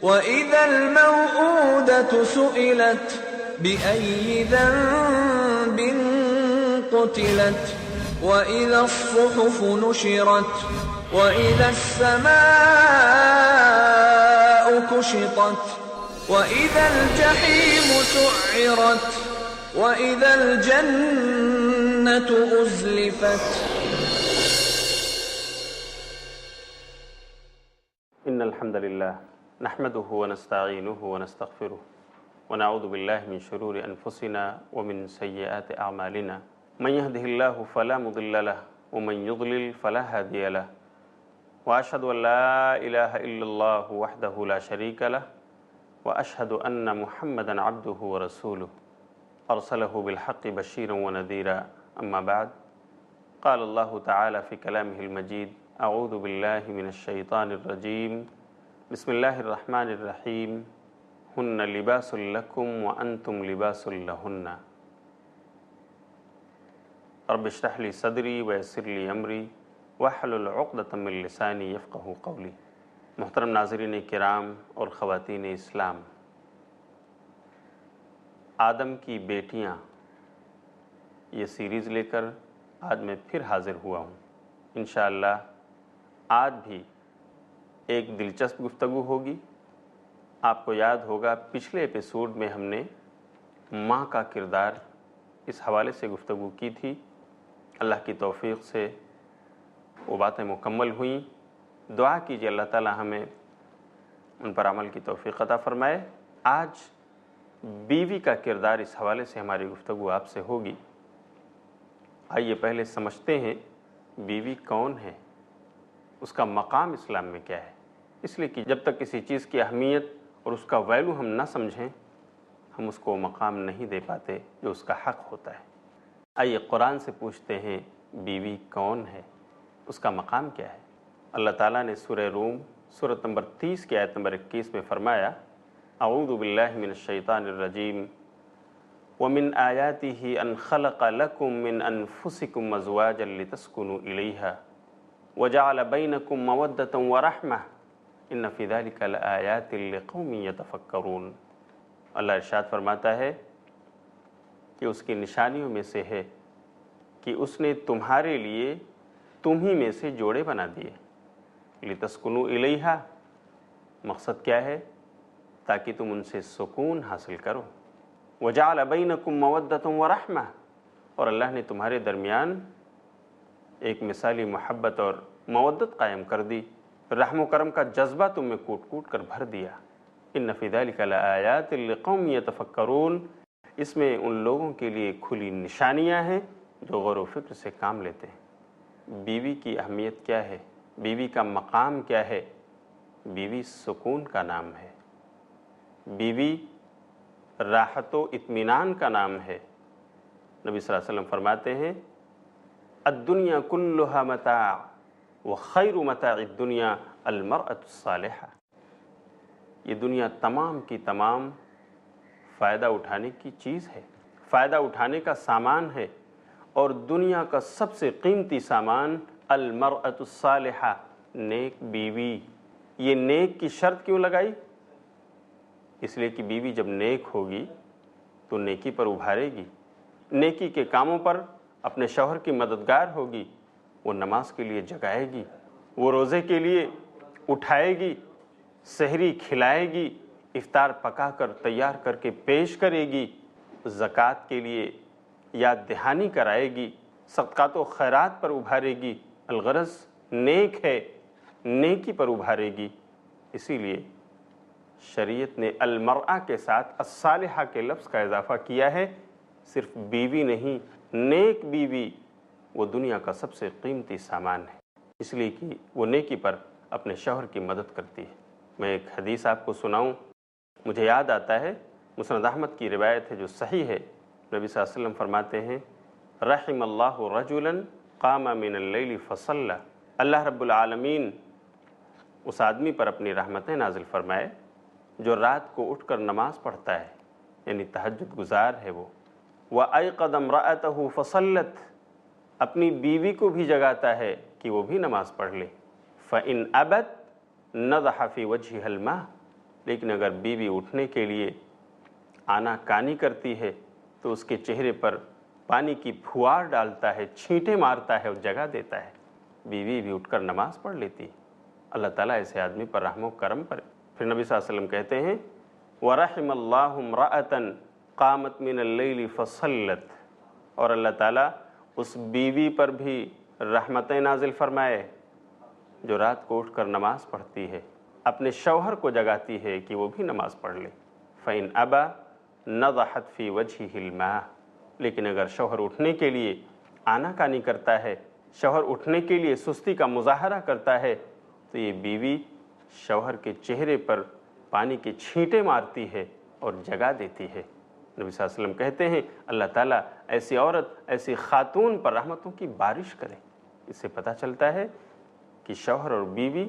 وَإِذَا الْمَوْءُودَةُ سُئِلَتْ بِأَيِّ ذَنبٍ قُتِلَتْ وَإِذَا الصُّحُفُ نُشِرَتْ وَإِذَا السَّمَاءُ كُشِطَتْ وَإِذَا الْجَحِيمُ سُعِّرَتْ وَإِذَا الْجَنَّةُ أُزْلِفَتْ. إن الحمد لله نحمده ونستعينه ونستغفره ونعوذ بالله من شرور أنفسنا ومن سيئات أعمالنا من يهده الله فلا مضل له ومن يضلل فلا هادي له وأشهد أن لا إله إلا الله وحده لا شريك له وأشهد أن محمدا عبده ورسوله أرسله بالحق بشيرا ونذيرا. أما بعد، قال الله تعالى في كلامه المجيد: أعوذ بالله من الشيطان الرجيم، بسم الله الرحمن الرحيم، هن لباس لكم وأنتم لباس لهن، رب اشرح لي صدری ویسر لی امری واحلل عقدۃ من لسانی یفقہوا قولی. محترم ناظرین کرام اور خواتین اسلام، آدم کی بیٹیاں یہ سیریز لے کر آج میں پھر حاضر ہوا ہوں. انشاءاللہ آج بھی ایک دلچسپ گفتگو ہوگی. آپ کو یاد ہوگا پچھلے ایپیسوڈ میں ہم نے ماں کا کردار اس حوالے سے گفتگو کی تھی. اللہ کی توفیق سے وہ باتیں مکمل ہوئیں. دعا کیجیے اللہ تعالی ہمیں ان پر عمل کی توفیق عطا فرمائے. آج بیوی کا کردار اس حوالے سے ہماری گفتگو آپ سے ہوگی. آئیے پہلے سمجھتے ہیں بیوی کون ہے، اس کا مقام اسلام میں کیا ہے. اس لیے کہ جب تک کسی چیز کی اہمیت اور اس کا ویلو ہم نہ سمجھیں، ہم اس کو مقام نہیں دے پاتے جو اس کا حق ہوتا ہے. آئیے قرآن سے پوچھتے ہیں بیوی کون ہے، اس کا مقام کیا ہے. اللہ تعالیٰ نے سورہ روم سورۃ نمبر 30 کی آیت نمبر 21 میں فرمایا: اعوذ باللہ من الشیطان الرجیم، ومن آیاتہ ان خلق لکم من انفسکم ازواجا لتسکنوا الیہا وجعل بینکم مودۃ ورحمہ ان فی ذلک لآیات لقوم یتفکرون. اللہ ارشاد فرماتا ہے کہ اس کی نشانیوں میں سے ہے کہ اس نے تمہارے لیے تم ہی میں سے جوڑے بنا دیے. لتسکنوا الیہا، مقصد کیا ہے؟ تاکہ تم ان سے سکون حاصل کرو. وجعل بینکم مودۃ ورحمہ، اور اللہ نے تمہارے درمیان ایک مثالی محبت اور مودت قائم کر دی. رحم و کرم کا جذبہ تم میں کوٹ کوٹ کر بھر دیا. ان فی ذلک لآیات لقوم یتفکرون، اس میں ان لوگوں کے لیے کھلی نشانیاں ہیں جو غور و فکر سے کام لیتے ہیں. بیوی کی اہمیت کیا ہے؟ بیوی کا مقام کیا ہے؟ بیوی سکون کا نام ہے، بیوی راحت و اطمینان کا نام ہے. نبی صلی اللہ علیہ وسلم فرماتے ہیں: الدنیا کلها متاع وخیر متاع الدنیا المرأة الصالحہ. یہ دنیا تمام کی تمام فائدہ اٹھانے کی چیز ہے، فائدہ اٹھانے کا سامان ہے، اور دنیا کا سب سے قیمتی سامان المرأة الصالحہ، نیک بیوی. یہ نیک کی شرط کیوں لگائی؟ اس لیے کہ بیوی جب نیک ہوگی تو نیکی پر ابھارے گی، نیکی کے کاموں پر اپنے شوہر کی مددگار ہوگی. وہ نماز کے لیے جگائے گی، وہ روزے کے لیے اٹھائے گی، سحری کھلائے گی، افطار پکا کر تیار کر کے پیش کرے گی، زکوٰۃ کے لیے یاد دہانی کرائے گی، صدقات و خیرات پر ابھارے گی. الغرض نیک ہے، نیکی پر ابھارے گی. اسی لیے شریعت نے المرأہ کے ساتھ الصالحہ کے لفظ کا اضافہ کیا ہے. صرف بیوی نہیں، نیک بیوی وہ دنیا کا سب سے قیمتی سامان ہے، اس لیے کہ وہ نیکی پر اپنے شوہر کی مدد کرتی ہے. میں ایک حدیث آپ کو سناؤں، مجھے یاد آتا ہے، مسند احمد کی روایت ہے جو صحیح ہے. نبی صلی اللہ علیہ وسلم فرماتے ہیں: رحم اللہ رجلا قام من اللیل فصلی. اللہ رب العالمین اس آدمی پر اپنی رحمتیں نازل فرمائے جو رات کو اٹھ کر نماز پڑھتا ہے، یعنی تہجد گزار ہے وہ. وَأَيْقَظَ امْرَأَتَهُ فَصَلَّتْ، اپنی بیوی کو بھی جگاتا ہے کہ وہ بھی نماز پڑھ لے. فَإِنْ أَبَتْ نَضَحَ فِي وَجْهِهَا الْمَاء، لیکن اگر بیوی اٹھنے کے لیے آنا کانی کرتی ہے تو اس کے چہرے پر پانی کی پھوار ڈالتا ہے، چھینٹے مارتا ہے اور جگہ دیتا ہے، بیوی بھی اٹھ کر نماز پڑھ لیتی ہے۔ اللہ تعالیٰ ایسے آدمی پر رحم و کرم کرے۔ پھر نبی صلی اللہ علیہ وسلم کہتے ہیں وَرَحِمَ اللَّهُ امْرَأَةً قَامَتْ مِنَ اللَّيْلِ فَصَلَّتْ، اور اللہ تعالیٰ اس بیوی پر بھی رحمتیں نازل فرمائے جو رات کو اٹھ کر نماز پڑھتی ہے، اپنے شوہر کو جگاتی ہے کہ وہ بھی نماز پڑھ لے۔ فَإِنْ أَبَى نَضَحَتْ فِي وَجْهِهِ الْمَاءَ، لیکن اگر شوہر اٹھنے کے لیے آناکانی کرتا ہے، شوہر اٹھنے کے لیے سستی کا مظاہرہ کرتا ہے، تو یہ بیوی شوہر کے چہرے پر پانی کے چھینٹے مارتی ہے اور جگا دیتی ہے۔ نبی صلی اللہ علیہ وسلم کہتے ہیں اللہ تعالیٰ ایسی عورت، ایسی خاتون پر رحمتوں کی بارش کرے۔ اس سے پتہ چلتا ہے کہ شوہر اور بیوی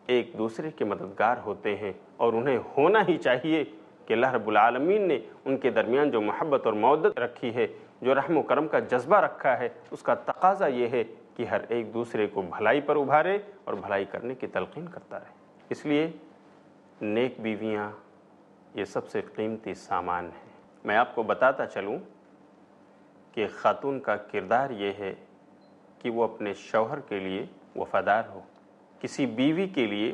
ایک دوسرے کے مددگار ہوتے ہیں، اور انہیں ہونا ہی چاہیے کہ اللہ رب العالمین نے ان کے درمیان جو محبت اور مودت رکھی ہے، جو رحم و کرم کا جذبہ رکھا ہے، اس کا تقاضا یہ ہے کہ ہر ایک دوسرے کو بھلائی پر ابھارے اور بھلائی کرنے کی تلقین کرتا رہے۔ اس لیے نیک بیویاں یہ سب سے قیمتی سامان ہیں۔ میں آپ کو بتاتا چلوں کہ خاتون کا کردار یہ ہے کہ وہ اپنے شوہر کے لیے وفادار ہو۔ کسی بیوی کے لیے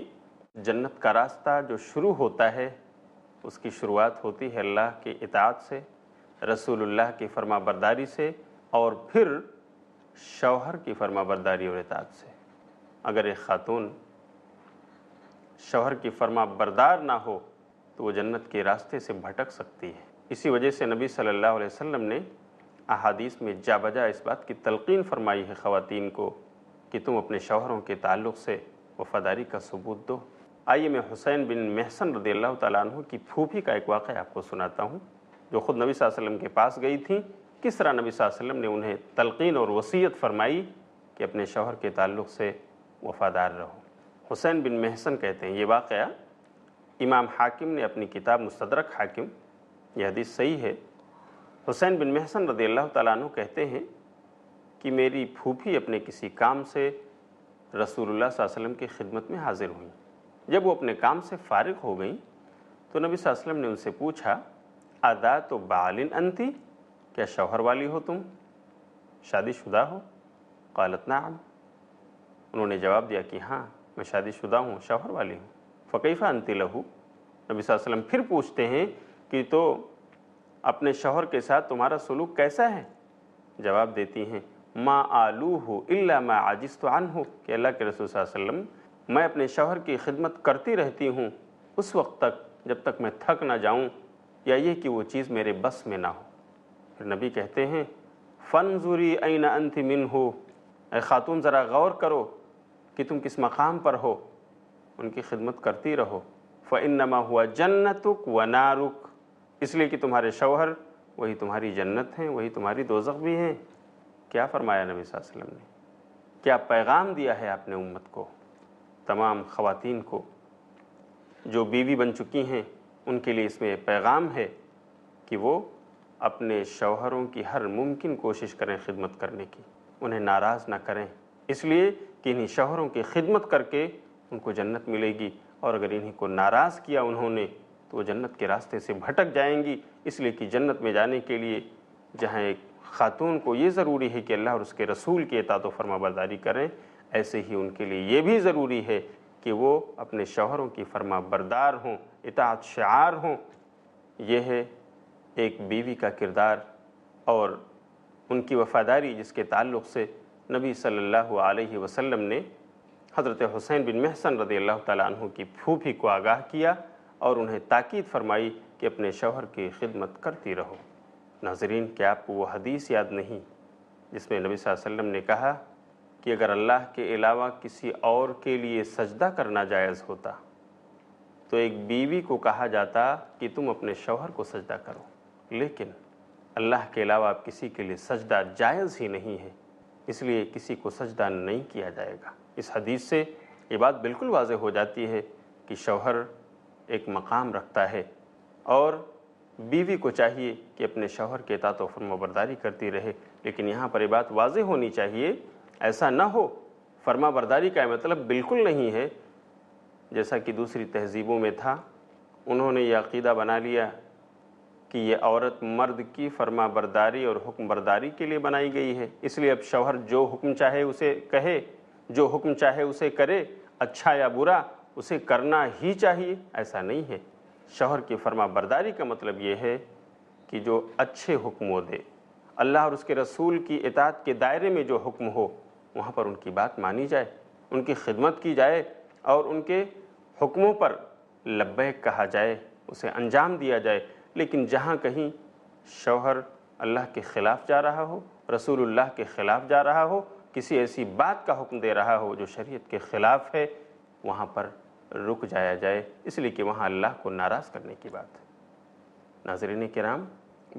جنت کا راستہ جو شروع ہوتا ہے، اس کی شروعات ہوتی ہے اللہ کی اطاعت سے، رسول اللہ کی فرما برداری سے، اور پھر شوہر کی فرما برداری اور اطاعت سے۔ اگر ایک خاتون شوہر کی فرما بردار نہ ہو تو وہ جنت کے راستے سے بھٹک سکتی ہے۔ اسی وجہ سے نبی صلی اللہ علیہ وسلم نے احادیث میں جا بجا اس بات کی تلقین فرمائی ہے خواتین کو کہ تم اپنے شوہروں کے تعلق سے وفاداری کا ثبوت دو۔ آئیے میں حسین بن محسن رضی اللہ تعالیٰ عنہ کی پھوپھی کا ایک واقعہ آپ کو سناتا ہوں، جو خود نبی صلی اللہ علیہ وسلم کے پاس گئی تھیں۔ کس طرح نبی صلی اللہ علیہ وسلم نے انہیں تلقین اور وصیت فرمائی کہ اپنے شوہر کے تعلق سے وفادار رہو۔ حسین بن محسن کہتے ہیں، یہ واقعہ امام حاکم نے اپنی کتاب مستدرک حاکم، یہ حدیث صحیح ہے۔ حسین بن محسن رضی اللہ تعالیٰ عنہ کہتے ہیں کہ میری پھوپھی اپنے کسی کام سے رسول اللہ صلی اللہ علیہ وسلم کی خدمت میں حاضر ہوئیں۔ جب وہ اپنے کام سے فارغ ہو گئیں تو نبی صلی اللہ علیہ وسلم نے ان سے پوچھا اذات بعل انتی، کیا شوہر والی ہو تم، شادی شدہ ہو؟ قالت نعم، انہوں نے جواب دیا کہ ہاں میں شادی شدہ ہوں، شوہر والی ہوں۔ فکیف انت لہو، نبی صلی اللہ علیہ وسلم پھر پوچھتے ہیں کہ تو اپنے شوہر کے ساتھ تمہارا سلوک کیسا ہے؟ جواب دیتی ہیں ما آلوہ الا ما عجزت عنہ، کہ اللہ کے رسول صلی اللہ علیہ وسلم میں اپنے شوہر کی خدمت کرتی رہتی ہوں اس وقت تک جب تک میں تھک نہ جاؤں یا یہ کہ وہ چیز میرے بس میں نہ ہو۔ پھر نبی کہتے ہیں فانظری این انت منہ، اے خاتون ذرا غور کرو کہ تم کس مقام پر ہو، ان کی خدمت کرتی رہو۔ فإنما هو جنتک ونارک، اس لیے کہ تمہارے شوہر وہی تمہاری جنت ہیں، وہی تمہاری دوزخ بھی ہیں۔ کیا فرمایا نبی صلی اللہ علیہ وسلم نے، کیا پیغام دیا ہے آپ نے امت کو، تمام خواتین کو جو بیوی بن چکی ہیں ان کے لیے اس میں پیغام ہے کہ وہ اپنے شوہروں کی ہر ممکن کوشش کریں خدمت کرنے کی، انہیں ناراض نہ کریں، اس لیے کہ انہیں شوہروں کی خدمت کر کے ان کو جنت ملے گی، اور اگر انہیں کو ناراض کیا انہوں نے تو وہ جنت کے راستے سے بھٹک جائیں گی۔ اس لیے کہ جنت میں جانے کے لیے جہاں ایک خاتون کو یہ ضروری ہے کہ اللہ اور اس کے رسول کی اطاعت و فرما برداری کریں، ایسے ہی ان کے لیے یہ بھی ضروری ہے کہ وہ اپنے شوہروں کی فرما بردار ہوں، اطاعت شعار ہوں۔ یہ ہے ایک بیوی کا کردار اور ان کی وفاداری، جس کے تعلق سے نبی صلی اللہ علیہ وسلم نے حضرت حسین بن محسن رضی اللہ تعالیٰ عنہ کی پھوپھی کو آگاہ کیا اور انہیں تاکید فرمائی کہ اپنے شوہر کی خدمت کرتی رہو۔ ناظرین، کیا آپ کو وہ حدیث یاد نہیں جس میں نبی صلی اللہ علیہ وسلم نے کہا کہ اگر اللہ کے علاوہ کسی اور کے لیے سجدہ کرنا جائز ہوتا تو ایک بیوی کو کہا جاتا کہ تم اپنے شوہر کو سجدہ کرو، لیکن اللہ کے علاوہ اب کسی کے لیے سجدہ جائز ہی نہیں ہے، اس لیے کسی کو سجدہ نہیں کیا جائے گا۔ اس حدیث سے یہ بات بالکل واضح ہو جاتی ہے کہ شوہر ایک مقام رکھتا ہے اور بیوی کو چاہیے کہ اپنے شوہر کے اطاعت و فرما برداری کرتی رہے، لیکن یہاں پر یہ بات واضح ہونی چاہیے، ایسا نہ ہو فرما برداری کا مطلب بالکل نہیں ہے جیسا کہ دوسری تہذیبوں میں تھا انہوں نے یہ عقیدہ بنا لیا کہ یہ عورت مرد کی فرما برداری اور حکم برداری کے لیے بنائی گئی ہے، اس لیے اب شوہر جو حکم چاہے اسے کہے، جو حکم چاہے اسے کرے، اچھا یا برا اسے کرنا ہی چاہیے۔ ایسا نہیں ہے۔ شوہر کی فرما برداری کا مطلب یہ ہے کہ جو اچھے حکم وہ دے، اللہ اور اس کے رسول کی اطاعت کے دائرے میں جو حکم ہو وہاں پر ان کی بات مانی جائے، ان کی خدمت کی جائے اور ان کے حکموں پر لبیک کہا جائے، اسے انجام دیا جائے۔ لیکن جہاں کہیں شوہر اللہ کے خلاف جا رہا ہو، رسول اللہ کے خلاف جا رہا ہو، کسی ایسی بات کا حکم دے رہا ہو جو شریعت کے خلاف ہے، وہاں پر رک جایا جائے، اس لیے کہ وہاں اللہ کو ناراض کرنے کی بات ہے۔ ناظرین کرام،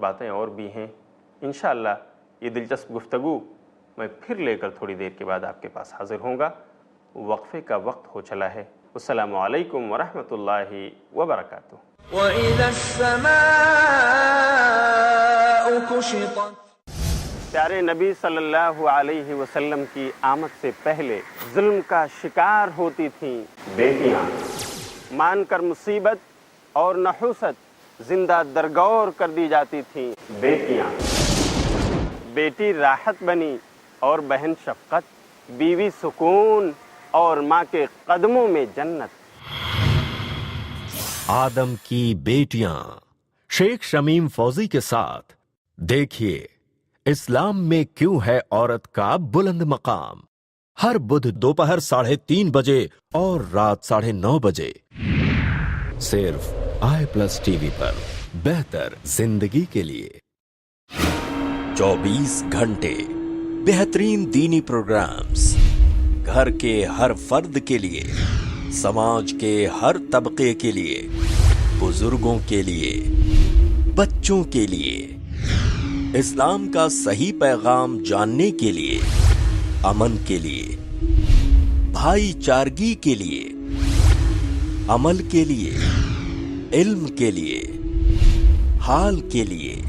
باتیں اور بھی ہیں، انشاءاللہ یہ دلچسپ گفتگو میں پھر لے کر تھوڑی دیر کے بعد آپ کے پاس حاضر ہوں گا۔ وقفے کا وقت ہو چلا ہے۔ السلام علیکم ورحمۃ اللہ وبرکاتہ۔ وَإِذَا السَّمَاءُ كُشِطَتْ۔ پیارے نبی صلی اللہ علیہ وسلم کی آمد سے پہلے ظلم کا شکار ہوتی تھیں بیٹیاں، مان کر مصیبت اور نحوست زندہ درگور کر دی جاتی تھیں بیٹیاں۔ بیٹی راحت بنی اور بہن شفقت، بیوی سکون اور ماں کے قدموں میں جنت۔ آدم کی بیٹیاں، شیخ شمیم فوزی کے ساتھ دیکھیے اسلام میں کیوں ہے عورت کا بلند مقام، ہر بدھ دوپہر 3:30 بجے اور رات 9:30 بجے، صرف i+ ٹی وی پر، بہتر زندگی کے لیے 24 گھنٹے بہترین دینی پروگرامز، گھر کے ہر فرد کے لیے، سماج کے ہر طبقے کے لیے، بزرگوں کے لیے، بچوں کے لیے، اسلام کا صحیح پیغام جاننے کے لیے، امن کے لیے، بھائی چارگی کے لیے، عمل کے لیے، علم کے لیے، حال کے لیے،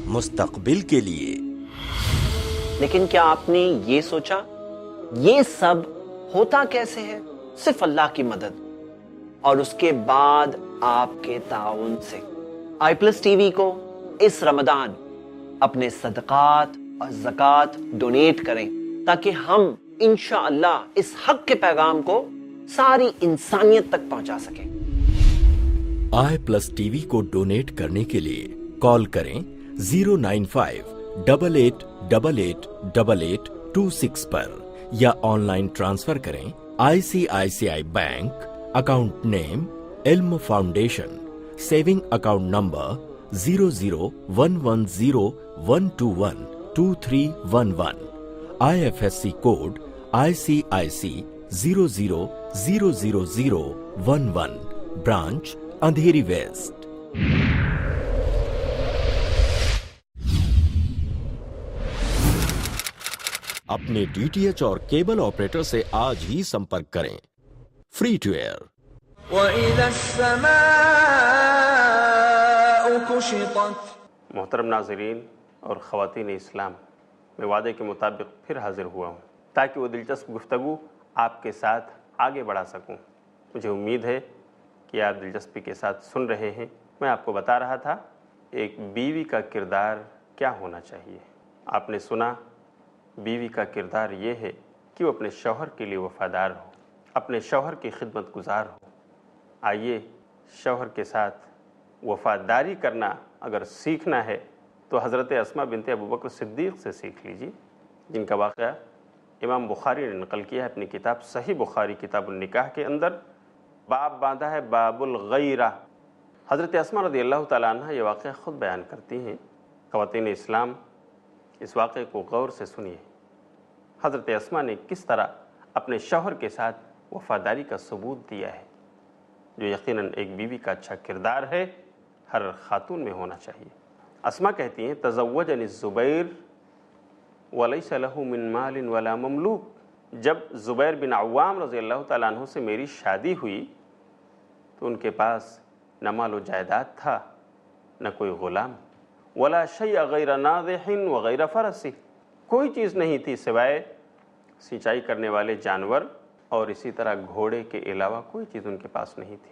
مستقبل کے لیے۔ لیکن کیا آپ نے یہ سوچا یہ سب ہوتا کیسے ہے؟ صرف اللہ کی مدد اور اس کے بعد آپ کے تعاون سے۔ i+ ٹی وی کو اس رمضان اپنے صدقات اور زکوٰۃ ڈونیٹ کریں تاکہ ہم انشاءاللہ اس حق کے پیغام کو ساری انسانیت تک پہنچا سکیں۔ i+ ٹی وی کو ڈونیٹ کرنے کے لیے کال کریں 09588888826 پر یا آن لائن ٹرانسفر کریں ICICI bank, account name Ilm foundation, saving account number 001121212311، IFSC code ICIC 00000011، branch Andheri west. اپنے DTH اور کیبل آپریٹر سے آج ہی سمپرک کریں۔ Free to air. وَإِذَا السَّمَاءُ كُشِطَتْ۔ محترم ناظرین اور خواتین اسلام، میں وعدے کے مطابق پھر حاضر ہوا ہوں تاکہ وہ دلچسپ گفتگو آپ کے ساتھ آگے بڑھا سکوں۔ مجھے امید ہے کہ آپ دلچسپی کے ساتھ سن رہے ہیں۔ میں آپ کو بتا رہا تھا ایک بیوی کا کردار کیا ہونا چاہیے۔ آپ نے سنا بیوی کا کردار یہ ہے کہ وہ اپنے شوہر کے لیے وفادار ہو، اپنے شوہر کی خدمت گزار ہو۔ آئیے شوہر کے ساتھ وفاداری کرنا اگر سیکھنا ہے تو حضرت اسماء بنت ابوبکر صدیق سے سیکھ لیجیے، جن کا واقعہ امام بخاری نے نقل کیا ہے اپنی کتاب صحیح بخاری کتاب النکاح کے اندر۔ باب باندھا ہے باب الغیرہ۔ حضرت اسماء رضی اللہ تعالیٰ عنہ یہ واقعہ خود بیان کرتی ہیں۔ خواتین اسلام، اس واقعے کو غور سے سنیے۔ حضرت اسماء نے کس طرح اپنے شوہر کے ساتھ وفاداری کا ثبوت دیا ہے، جو یقیناً ایک بیوی کا اچھا کردار ہے، ہر خاتون میں ہونا چاہیے۔ اسماء کہتی ہیں تزوجنی الزبیر ولیس لہ من مال ولا مملوک۔ جب زبیر بن عوام رضی اللہ تعالیٰ عنہ سے میری شادی ہوئی تو ان کے پاس نہ مال و جائیداد تھا، نہ کوئی غلام، ولا شیء غیر ناضح وغیر فرس، کوئی چیز نہیں تھی سوائے سینچائی کرنے والے جانور اور اسی طرح گھوڑے کے علاوہ کوئی چیز ان کے پاس نہیں تھی۔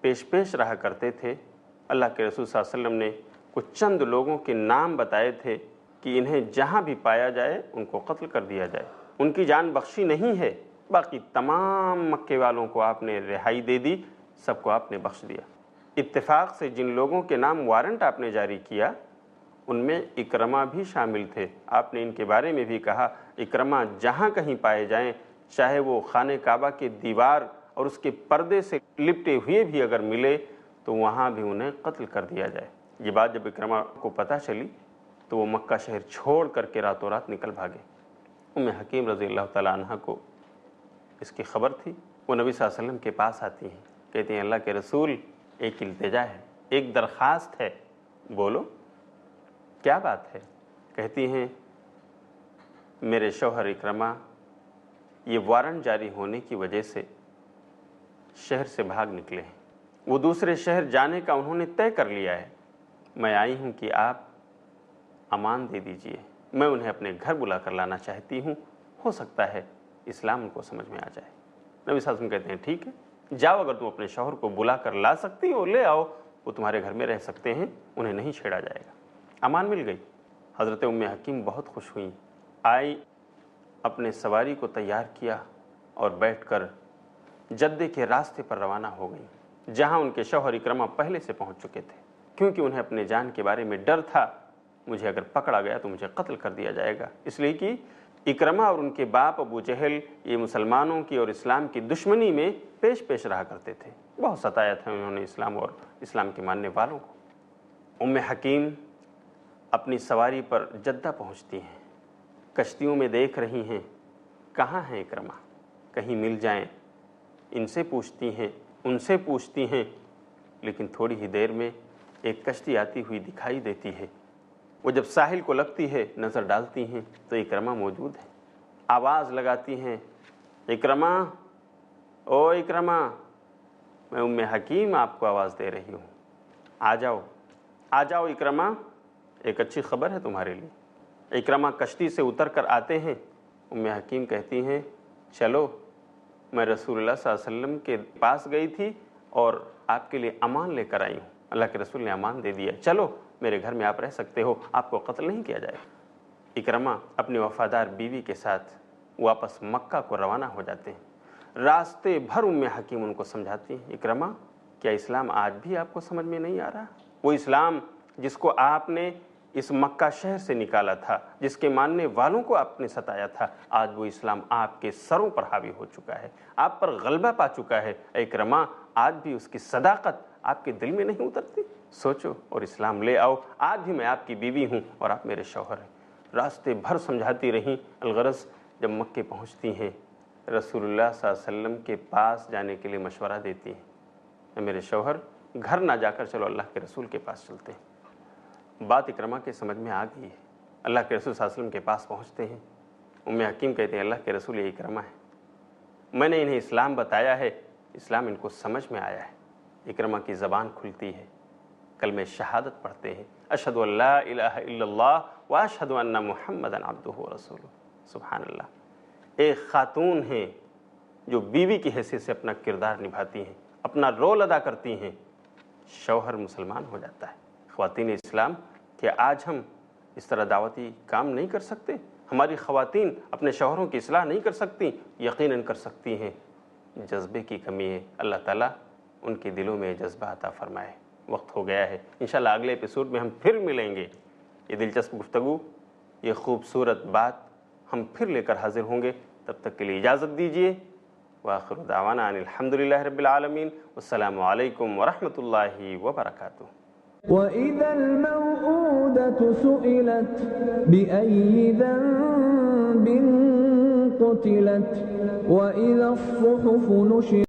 پیش پیش رہا کرتے تھے، اللہ کے رسول صلی اللہ علیہ وسلم نے کچھ چند لوگوں کے نام بتائے تھے کہ انہیں جہاں بھی پایا جائے ان کو قتل کر دیا جائے، ان کی جان بخشی نہیں ہے۔ باقی تمام مکے والوں کو آپ نے رہائی دے دی، سب کو آپ نے بخش دیا۔ اتفاق سے جن لوگوں کے نام وارنٹ آپ نے جاری کیا ان میں اکرمہ بھی شامل تھے۔ آپ نے ان کے بارے میں بھی کہا اکرمہ جہاں کہیں پائے جائیں، چاہے وہ خانہ کعبہ کے دیوار اور اس کے پردے سے لپٹے ہوئے بھی اگر ملے تو وہاں بھی انہیں قتل کر دیا جائے۔ یہ بات جب اکرمہ کو پتہ چلی تو وہ مکہ شہر چھوڑ کر کے راتوں رات نکل بھاگے۔ ام حکیم رضی اللہ تعالیٰ عنہ کو اس کی خبر تھی، وہ نبی صلی اللہ علیہ وسلم کے پاس آتی ہیں، کہتی ہیں اللہ کے رسول ایک التجا ہے، ایک درخواست ہے، بولو کیا بات ہے؟ کہتی ہیں میرے شوہر اکرمہ یہ وارنٹ جاری ہونے کی وجہ سے شہر سے بھاگ نکلے ہیں، وہ دوسرے شہر جانے کا انہوں نے طے کر لیا ہے، میں آئی ہوں کہ آپ امان دے دیجئے، میں انہیں اپنے گھر بلا کر لانا چاہتی ہوں، ہو سکتا ہے اسلام ان کو سمجھ میں آ جائے۔ نبی صلی اللہ علیہ وسلم کہتے ہیں ٹھیک ہے، جاؤ، اگر تم اپنے شوہر کو بلا کر لا سکتی ہو لے آؤ، وہ تمہارے گھر میں رہ سکتے ہیں، انہیں نہیں چھیڑا جائے گا۔ امان مل گئی۔ حضرت ام حکیم بہت خوش ہوئیں، آئی، اپنے سواری کو تیار کیا اور بیٹھ کر جدے کے راستے پر روانہ ہو گئیں، جہاں ان کے شوہر اکرمہ پہلے سے پہنچ چکے تھے، کیونکہ انہیں اپنے جان کے بارے میں ڈر تھا، مجھے اگر پکڑا گیا تو مجھے قتل کر دیا جائے گا، اس لیے کہ اکرمہ اور ان کے باپ ابو جہل یہ مسلمانوں کی اور اسلام کی دشمنی میں پیش پیش رہا کرتے تھے، بہت ستایا تھا انہوں نے اسلام اور اسلام کے ماننے والوں کو۔ ام حکیم اپنی سواری پر جدہ پہنچتی ہیں، کشتیوں میں دیکھ رہی ہیں کہاں ہیں اکرمہ، کہیں مل جائیں، ان سے پوچھتی ہیں، ان سے پوچھتی ہیں، لیکن تھوڑی ہی دیر میں ایک کشتی آتی ہوئی دکھائی دیتی ہے، وہ جب ساحل کو لگتی ہے نظر ڈالتی ہیں تو اکرمہ موجود ہے، آواز لگاتی ہیں اکرمہ، او اکرمہ، میں ام حکیم آپ کو آواز دے رہی ہوں، آ جاؤ، آ جاؤ اکرمہ، ایک اچھی خبر ہے تمہارے لیے۔ اکرمہ کشتی سے اتر کر آتے ہیں، ام حکیم کہتی ہیں چلو، میں رسول اللہ صلی اللہ علیہ وسلم کے پاس گئی تھی اور آپ کے لیے امان لے کر آئی ہوں، اللہ کے رسول نے امان دے دیا، چلو میرے گھر میں آپ رہ سکتے ہو، آپ کو قتل نہیں کیا جائے۔ اکرمہ اپنی وفادار بیوی کے ساتھ واپس مکہ کو روانہ ہو جاتے ہیں، راستے بھر ام حکیم ان کو سمجھاتی ہیں اکرمہ کیا اسلام آج بھی آپ کو سمجھ میں نہیں آ رہا؟ وہ اسلام جس کو آپ نے اس مکہ شہر سے نکالا تھا، جس کے ماننے والوں کو آپ نے ستایا تھا، آج وہ اسلام آپ کے سروں پر حاوی ہو چکا ہے، آپ پر غلبہ پا چکا ہے، اے اکرمہ آج بھی اس کی صداقت آپ کے دل میں نہیں اترتی؟ سوچو اور اسلام لے آؤ، آج بھی میں آپ کی بیوی ہوں اور آپ میرے شوہر ہیں۔ راستے بھر سمجھاتی رہیں، الغرض جب مکے پہنچتی ہیں رسول اللہ صلی اللہ علیہ وسلم کے پاس جانے کے لیے مشورہ دیتی ہیں، میرے شوہر گھر نہ جا کر چلو اللہ کے رسول کے پاس چلتے ہیں۔ بات اکرمہ کے سمجھ میں آ گئی ہے، اللہ کے رسول صلی اللہ علیہ وسلم کے پاس پہنچتے ہیں، ام حکیم کہتے ہیں اللہ کے رسول یہ اکرمہ ہے، میں نے انہیں اسلام بتایا ہے، اسلام ان کو سمجھ میں آیا ہے۔ اکرمہ کی زبان کھلتی ہے، کلمہ شہادت پڑھتے ہیں، اشہد ان لا الہ الا اللہ واشہد ان محمدًا عبدہ ورسولہ۔ سبحان اللہ، ایک خاتون ہیں جو بیوی کی حیثیت سے اپنا کردار نبھاتی ہیں، اپنا رول ادا کرتی ہیں، شوہر مسلمان ہو جاتا ہے۔ خواتین اسلام، کہ آج ہم اس طرح دعوتی کام نہیں کر سکتے؟ ہماری خواتین اپنے شوہروں کی اصلاح نہیں کر سکتی؟ یقیناً کر سکتی ہیں، جذبے کی کمی ہے، اللہ تعالیٰ ان کے دلوں میں جذبہ عطا فرمائے۔ وقت ہو گیا ہے، انشاءاللہ اگلے ایپیسوڈ میں ہم پھر ملیں گے، یہ دلچسپ گفتگو، یہ خوبصورت بات ہم پھر لے کر حاضر ہوں گے، تب تک کے لیے اجازت دیجیے، وآخر دعوانا ان الحمدللہ رب العالمین، والسلام علیکم ورحمۃ اللہ وبرکاتہ۔ وإذا الموءودة سئلت بأي ذنب قتلت وإذا الصحف نشرت